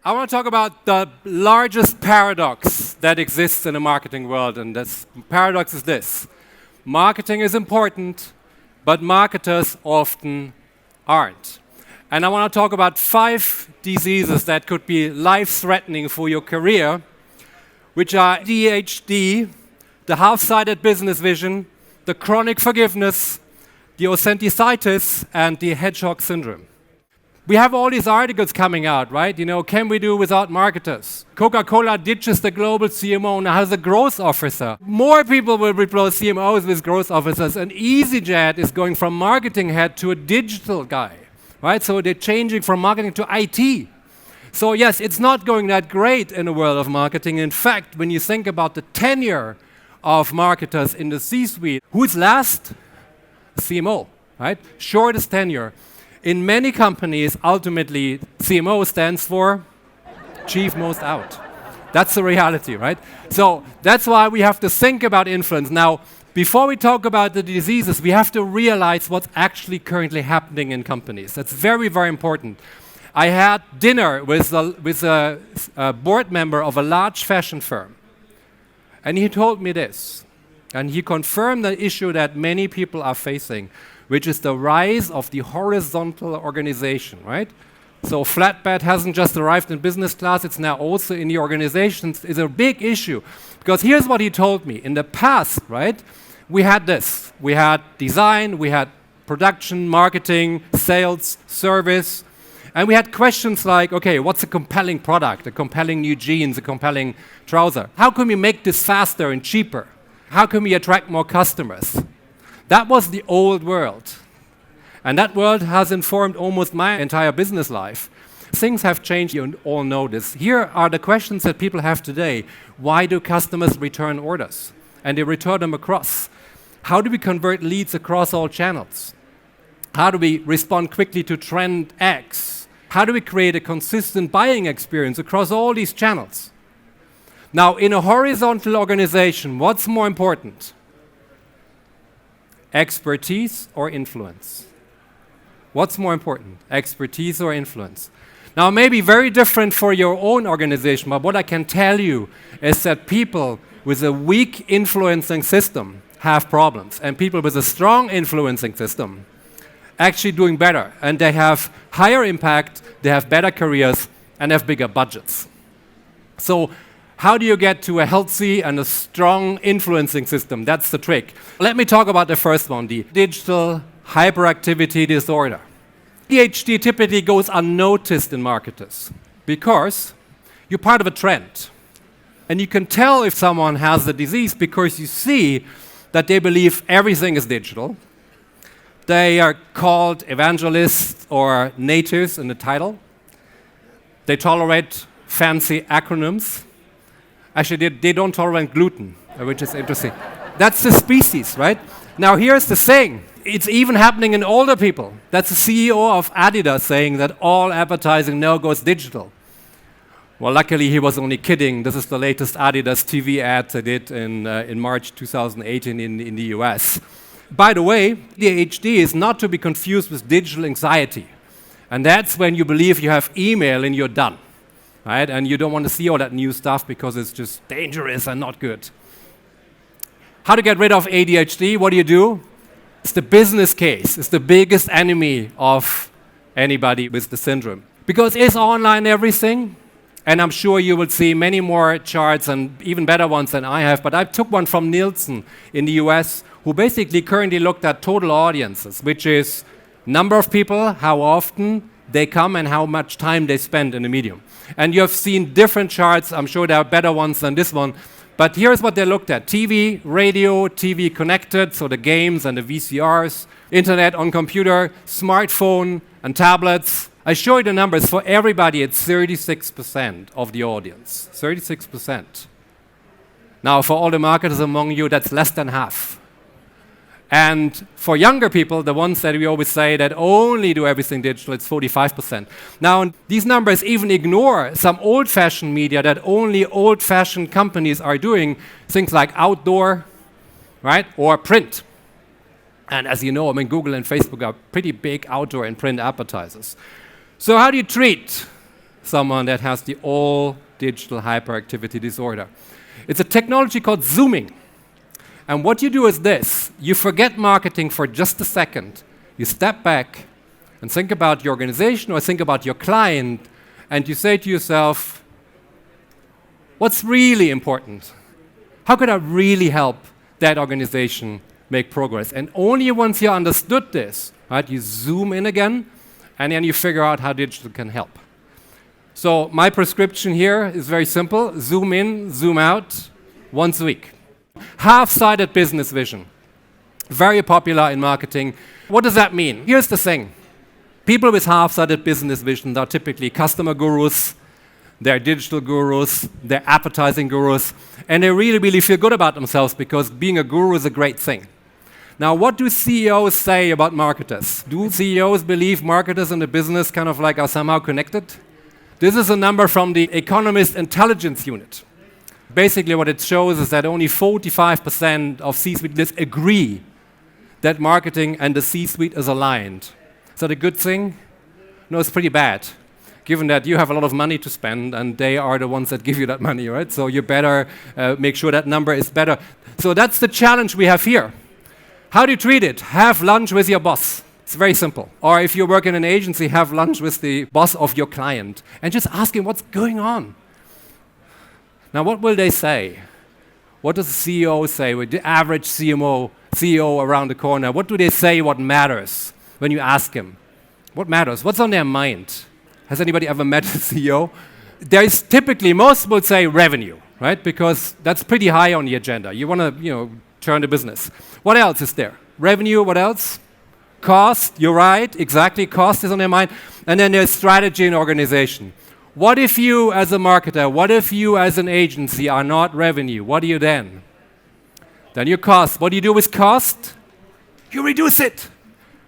I want to talk about the largest paradox that exists in the marketing world, and this paradox is this. Marketing is important, but marketers often aren't. And I want to talk about 5 diseases that could be life-threatening for your career, which are ADHD, the half-sided business vision, the chronic forgiveness, the authenticitis, and the Headshock syndrome. We have all these articles coming out, right? You know, can we do without marketers? Coca-Cola ditches the global CMO, now has a growth officer. More people will replace CMOs with growth officers, and EasyJet is going from marketing head to a digital guy, right? So they're changing from marketing to IT. So yes, it's not going that great in the world of marketing. In fact, when you think about the tenure of marketers in the C-suite, who's last? CMO, right? Shortest tenure. In many companies, ultimately, CMO stands for Chief Most Out. That's the reality, right? So that's why we have to think about influence. Now, before we talk about the diseases, we have to realize what's actually currently happening in companies. That's very, very important. I had dinner with a board member of a large fashion firm, and he told me this, and he confirmed the issue that many people are facing, which is the rise of the horizontal organization, right? So flatbed hasn't just arrived in business class, it's now also in the organizations. It's a big issue. Because here's what he told me. In the past, right, we had this. We had design, we had production, marketing, sales, service, and we had questions like, okay, what's a compelling product, a compelling new jeans, a compelling trouser? How can we make this faster and cheaper? How can we attract more customers? That was the old world. And that world has informed almost my entire business life. Things have changed, you all know this. Here are the questions that people have today. Why do customers return orders? And they return them across. How do we convert leads across all channels? How do we respond quickly to trend X? How do we create a consistent buying experience across all these channels? Now, in a horizontal organization, what's more important? Expertise or influence? What's more important, expertise or influence? Now, it may be very different for your own organization, but what I can tell you is that people with a weak influencing system have problems, and people with a strong influencing system actually doing better, and they have higher impact, they have better careers, and have bigger budgets. So, how do you get to a healthy and a strong influencing system? That's the trick. Let me talk about the first one, the digital hyperactivity disorder. ADHD typically goes unnoticed in marketers because you're part of a trend. And you can tell if someone has the disease because you see that they believe everything is digital. They are called evangelists or natives in the title. They tolerate fancy acronyms. Actually, they don't tolerate gluten, which is interesting. That's the species, right? Now, here's the thing. It's even happening in older people. That's the CEO of Adidas saying that all advertising now goes digital. Well, luckily, he was only kidding. This is the latest Adidas TV ad they did in March 2018 in the US. By the way, ADHD is not to be confused with digital anxiety. And that's when you believe you have email and you're done. Right? And you don't want to see all that new stuff because it's just dangerous and not good. How to get rid of ADHD? What do? It's the business case. It's the biggest enemy of anybody with the syndrome. Because is online everything? And I'm sure you will see many more charts and even better ones than I have. But I took one from Nielsen in the US, who basically currently looked at total audiences, which is number of people, how often they come, and how much time they spend in the medium. And you have seen different charts. I'm sure there are better ones than this one. But here's what they looked at. TV, radio, TV connected, so the games and the VCRs, internet on computer, smartphone and tablets. I show you the numbers. For everybody, it's 36% of the audience. 36%. Now, for all the marketers among you, that's less than half. And for younger people, the ones that we always say that only do everything digital, it's 45%. Now, these numbers even ignore some old-fashioned media that only old-fashioned companies are doing, things like outdoor, right, or print. And as you know, I mean, Google and Facebook are pretty big outdoor and print advertisers. So how do you treat someone that has the all digital hyperactivity disorder. It's a technology called zooming. And what you do is this. You forget marketing for just a second. You step back and think about your organization or think about your client, and you say to yourself, what's really important? How could I really help that organization make progress? And only once you understood this, right, you zoom in again, and then you figure out how digital can help. So my prescription here is very simple. Zoom in, zoom out, once a week. Half-sided business vision. Very popular in marketing. What does that mean? Here's the thing. People with half-sided business vision are typically customer gurus, they're digital gurus, they're advertising gurus, and they really, really feel good about themselves because being a guru is a great thing. Now, what do CEOs say about marketers? Do CEOs believe marketers and the business kind of like are somehow connected? This is a number from the Economist Intelligence Unit. Basically, what it shows is that only 45% of C-suite leaders agree that marketing and the C-suite is aligned. Is that a good thing? No, it's pretty bad, given that you have a lot of money to spend and they are the ones that give you that money, right? So you better make sure that number is better. So that's the challenge we have here. How do you treat it? Have lunch with your boss. It's very simple. Or if you work in an agency, have lunch with the boss of your client and just ask him what's going on. Now, what will they say? What does the CEO say with the average CEO around the corner? What do they say what matters when you ask him? What matters? What's on their mind? Has anybody ever met a CEO? There is typically, most would say revenue, right? Because that's pretty high on the agenda. You want to, turn the business. What else is there? Revenue, what else? Cost, you're right, exactly, cost is on their mind. And then there's strategy and organization. What if you as a marketer, what if you as an agency are not revenue? What do you then? Then your cost. What do you do with cost? You reduce it,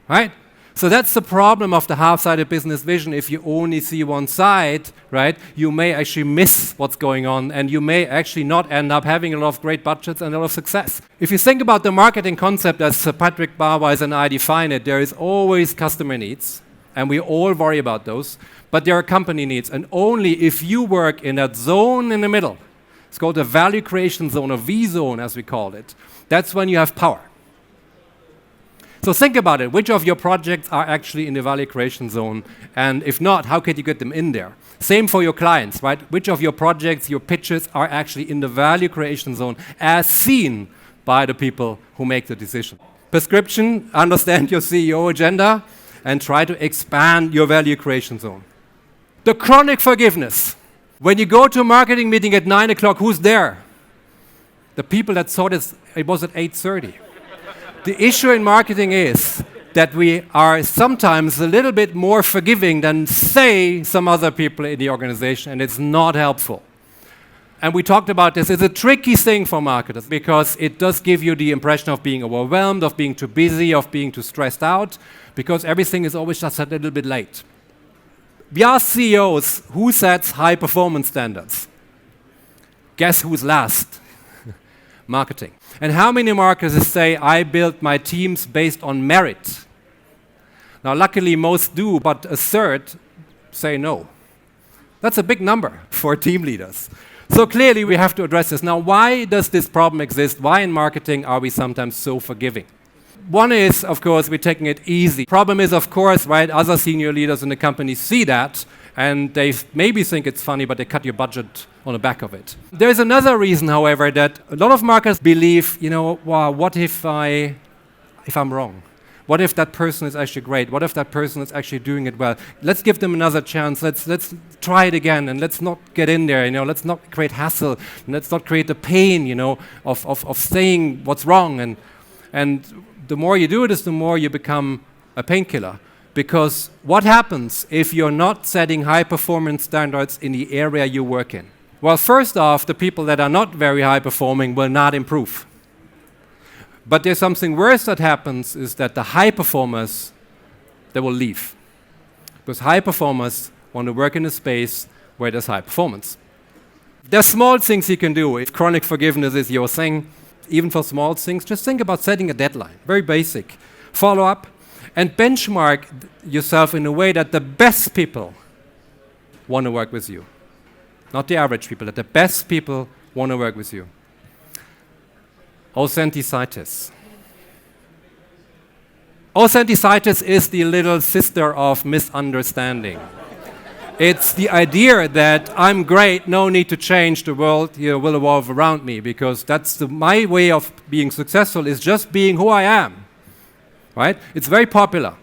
right? So that's the problem of the half-sided business vision. If you only see one side, right, you may actually miss what's going on and you may actually not end up having a lot of great budgets and a lot of success. If you think about the marketing concept as Sir Patrick Barwise and I define it, there is always customer needs, and we all worry about those, but there are company needs, and only if you work in that zone in the middle, it's called the value creation zone, or V zone as we call it, that's when you have power. So think about it. Which of your projects are actually in the value creation zone? And if not, how can you get them in there? Same for your clients, right? Which of your projects, your pitches are actually in the value creation zone as seen by the people who make the decision? Prescription, understand your CEO agenda and try to expand your value creation zone. The chronic forgiveness. When you go to a marketing meeting at 9 o'clock, who's there? The people that thought it was at 8:30. The issue in marketing is that we are sometimes a little bit more forgiving than, say, some other people in the organization, and it's not helpful. And we talked about this. It's a tricky thing for marketers because it does give you the impression of being overwhelmed, of being too busy, of being too stressed out, because everything is always just a little bit late. We ask CEOs, who sets high performance standards? Guess who's last? Marketing. And how many marketers say, I build my teams based on merit? Now, luckily, most do, but a third say no. That's a big number for team leaders. So clearly, we have to address this. Now, why does this problem exist? Why in marketing are we sometimes so forgiving? One is, of course, we're taking it easy. Problem is, of course, right, other senior leaders in the company see that, and they maybe think it's funny, but they cut your budget on the back of it. There's another reason, however, that a lot of marketers believe, wow, what if I'm wrong? What if that person is actually great? What if that person is actually doing it well? Let's give them another chance. Let's try it again, and let's not get in there. Let's not create hassle, and let's not create the pain, of saying what's wrong. And the more you do it, the more you become a painkiller. Because what happens if you're not setting high performance standards in the area you work in? Well, first off, the people that are not very high performing will not improve. But there's something worse that happens is that the high performers, they will leave. Because high performers want to work in a space where there's high performance. There's small things you can do. If chronic forgiveness is your thing, even for small things, just think about setting a deadline. Very basic. Follow up and benchmark yourself in a way that the best people want to work with you. Not the average people, the best people want to work with you. Authenticitis. Authenticitis is the little sister of misunderstanding. It's the idea that I'm great, no need to change, the world will evolve around me, because that's my way of being successful is just being who I am, right? It's very popular.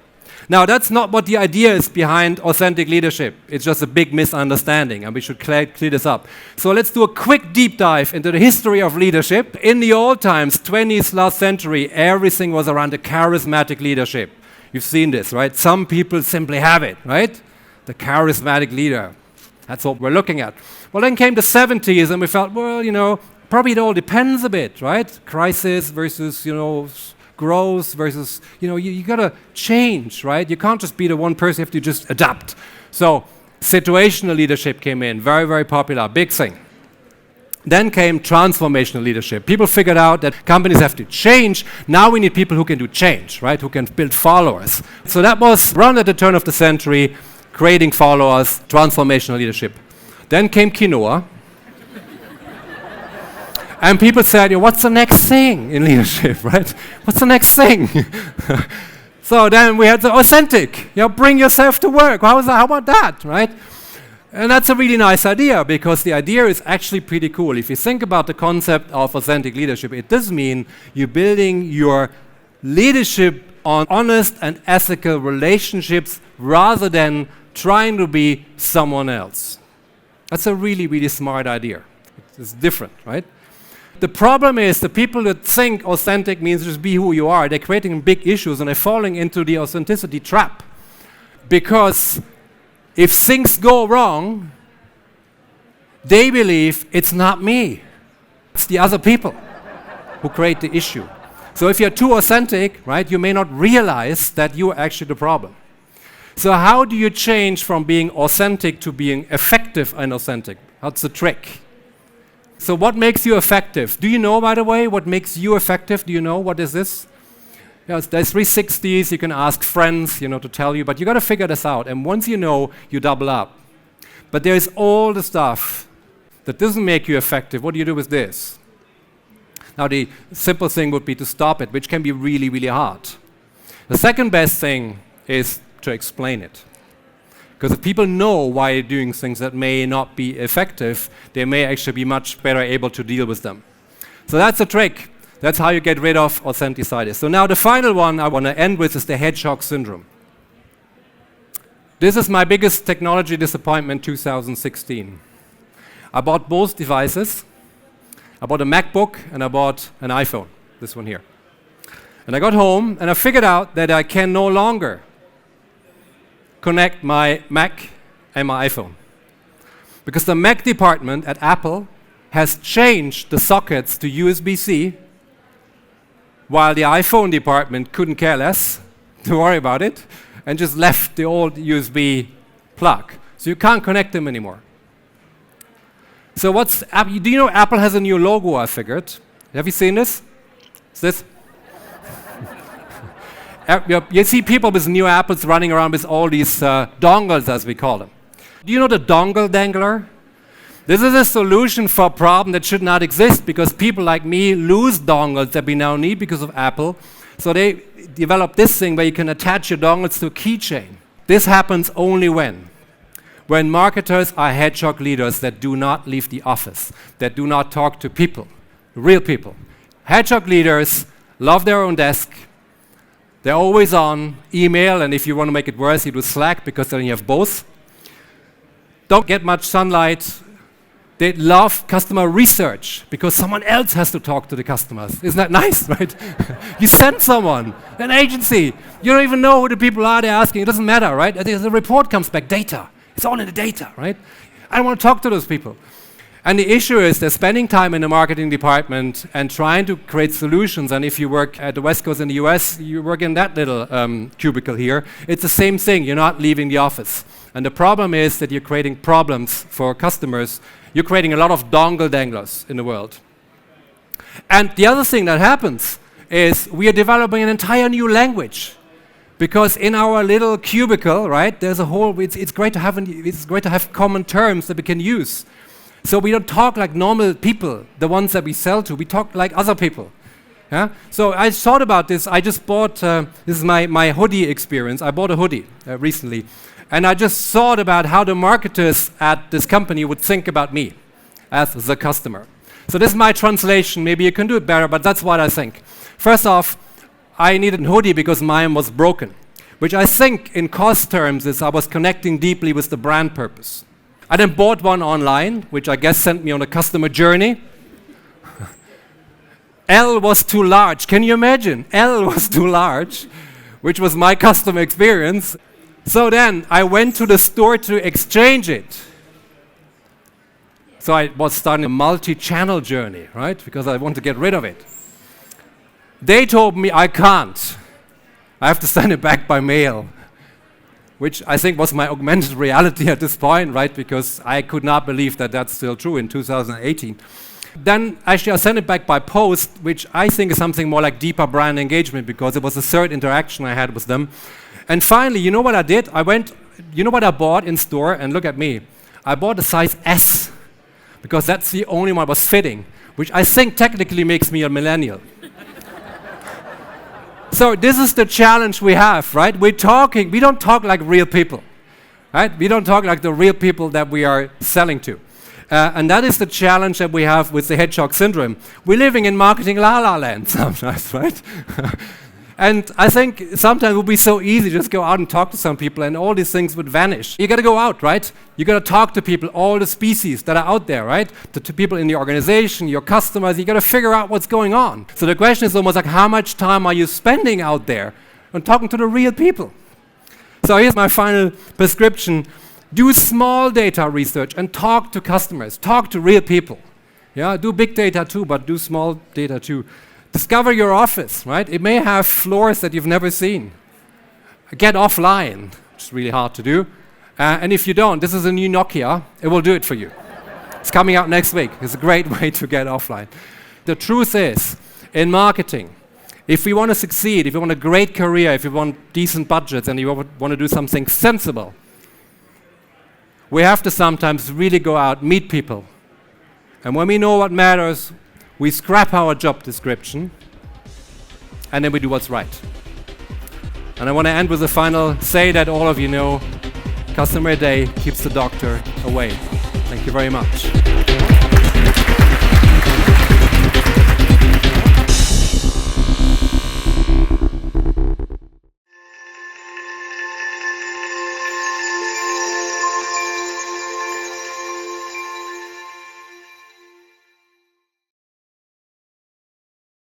Now, that's not what the idea is behind authentic leadership. It's just a big misunderstanding, and we should clear this up. So let's do a quick deep dive into the history of leadership. In the old times, 20th last century, everything was around the charismatic leadership. You've seen this, right? Some people simply have it, right? The charismatic leader. That's what we're looking at. Well, then came the 70s, and we felt, well, probably it all depends a bit, right? Crisis versus, growth versus, you got to change, right? You can't just be the one person, you have to just adapt. So situational leadership came in, very, very popular, big thing. Then came transformational leadership. People figured out that companies have to change. Now we need people who can do change, right? Who can build followers. So that was around at the turn of the century, creating followers, transformational leadership. Then came quinoa. And people said, what's the next thing in leadership, right? What's the next thing? So then we had the authentic, bring yourself to work. How about that, right? And that's a really nice idea, because the idea is actually pretty cool. If you think about the concept of authentic leadership, it does mean you're building your leadership on honest and ethical relationships rather than trying to be someone else. That's a really, really smart idea. It's different, right? The problem is the people that think authentic means just be who you are, they're creating big issues and they're falling into the authenticity trap. Because if things go wrong, they believe it's not me, it's the other people who create the issue. So if you're too authentic, right, you may not realize that you're actually the problem. So how do you change from being authentic to being effective and authentic? That's the trick. So what makes you effective? Do you know, by the way, what makes you effective? Do you know what is this? There's 360s, you can ask friends, to tell you, but you got to figure this out. And once you know, you double up. But there's all the stuff that doesn't make you effective. What do you do with this? Now, the simple thing would be to stop it, which can be really, really hard. The second best thing is to explain it. Because if people know why you're doing things that may not be effective, they may actually be much better able to deal with them. So that's a trick. That's how you get rid of authenticitis. So now the final one I want to end with is the Headshock syndrome. This is my biggest technology disappointment 2016. I bought both devices. I bought a MacBook and I bought an iPhone, this one here. And I got home and I figured out that I can no longer connect my Mac and my iPhone. Because the Mac department at Apple has changed the sockets to USB-C, while the iPhone department couldn't care less, don't worry about it, and just left the old USB plug. So you can't connect them anymore. So do you know Apple has a new logo, I figured? Have you seen this? Is this? You see people with new Apples running around with all these dongles, as we call them. Do you know the dongle dangler? This is a solution for a problem that should not exist, because people like me lose dongles that we now need because of Apple. So they developed this thing where you can attach your dongles to a keychain. This happens only when marketers are Headshock leaders that do not leave the office, that do not talk to people, real people. Headshock leaders love their own desk. They're always on email, and if you want to make it worse, you do Slack, because then you have both. Don't get much sunlight. They love customer research, because someone else has to talk to the customers. Isn't that nice, right? You send someone, an agency. You don't even know who the people are they're asking. It doesn't matter, right? The report comes back, data. It's all in the data, right? I don't want to talk to those people. And the issue is they're spending time in the marketing department and trying to create solutions. And if you work at the West Coast in the US, you work in that little cubicle here. It's the same thing. You're not leaving the office. And the problem is that you're creating problems for customers. You're creating a lot of dongle danglers in the world. And the other thing that happens is we are developing an entire new language, Because in our little cubicle, right, there's a whole, it's great to have common terms that we can use. So we don't talk like normal people, the ones that we sell to, we talk like other people. Yeah? So I thought about this. I just bought, this is my hoodie experience. I bought a hoodie recently. And I just thought about how the marketers at this company would think about me as the customer. So this is my translation. Maybe you can do it better, but that's what I think. First off, I needed a hoodie because mine was broken, which I think in cost terms is I was connecting deeply with the brand purpose. I then bought one online, which I guess sent me on a customer journey. L was too large. Can you imagine? L was too large, which was my customer experience. So then I went to the store to exchange it. So I was starting a multi-channel journey, right? Because I want to get rid of it. They told me I can't. I have to send it back by mail, which I think was my augmented reality at this point, right? Because I could not believe that that's still true in 2018. Then actually I sent it back by post, which I think is something more like deeper brand engagement because it was the third interaction I had with them. And finally, you know what I did? You know what I bought in store? And look at me. I bought a size S because that's the only one that was fitting, which I think technically makes me a millennial. So this is the challenge we have, right? We don't talk like real people, right? We don't talk like the real people that we are selling to. And that is the challenge that we have with the Headshock syndrome. We're living in marketing la-la land sometimes, right? And I think sometimes it would be so easy to just go out and talk to some people and all these things would vanish. You got to go out, right? You got to talk to people, all the species that are out there, right? To people in the organization, your customers. You got to figure out what's going on. So the question is almost like, how much time are you spending out there and talking to the real people? So here's my final prescription. Do small data research and talk to customers. Talk to real people. Yeah, do big data too, but do small data too. Discover your office, right? It may have floors that you've never seen. Get offline, which is really hard to do. And if you don't, this is a new Nokia. It will do it for you. It's coming out next week. It's a great way to get offline. The truth is, in marketing, if we want to succeed, if we want a great career, if we want decent budgets, and you want to do something sensible, we have to sometimes really go out, meet people. And when we know what matters, we scrap our job description, and then we do what's right. And I want to end with a final say that all of you know, customer day keeps the doctor away. Thank you very much.